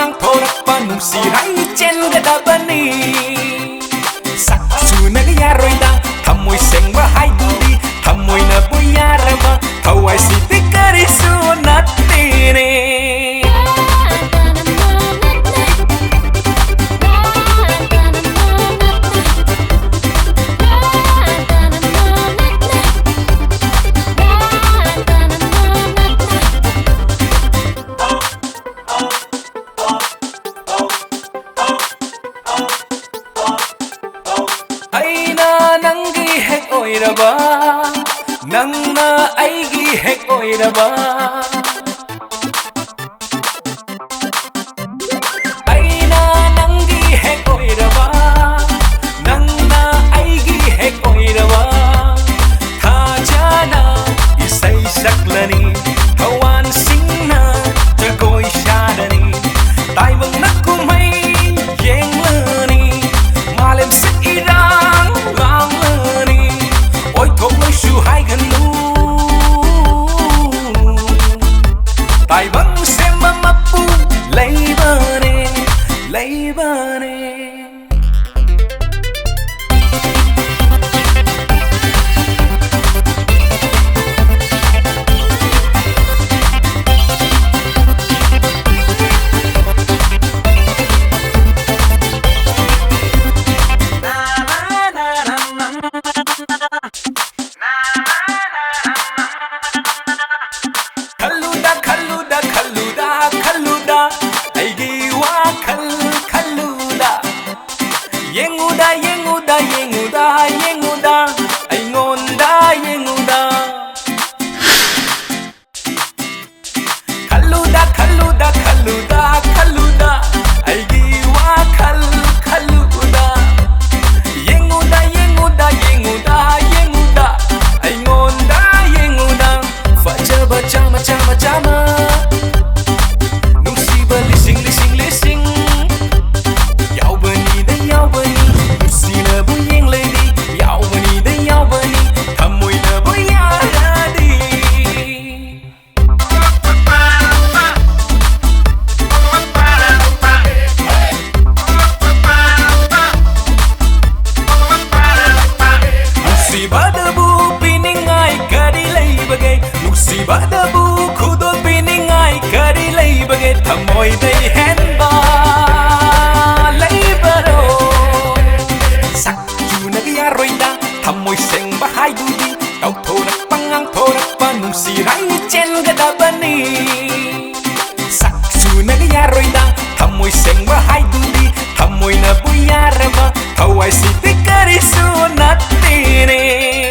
pangang thorak panung sirai chen gadabani saksu nagyaroy da thamoy sengba hai dudi thamoy na buyaraba thawai sitikari sunatine nangna aigi hek oiraba aina nangi hek oiraba nangna aigi hek oiraba thajana isai saklani hawan singna jagoi shadani taibang nakumai yenglani malem se irang langlani oi thok noi shu hai ganu tai bang se mamapu leibane yenguda aingonda yenguda khaluda aigi wa khaluda yenguda aingonda yenguda fajaba chama nusiba lising yaubani sina buyeng lady yaubani thamoy na buyaradi musibada bu piningai kari leibage musibada bu khudo piningai kari leibage thamoy dai henba thamoy sengba hai dudi tau thorak pangang thorak panung sirai chen gadabani saksu nagyaroy da thamoy sengba hai dudi thamoy na buyaraba thawai sitikari sunatine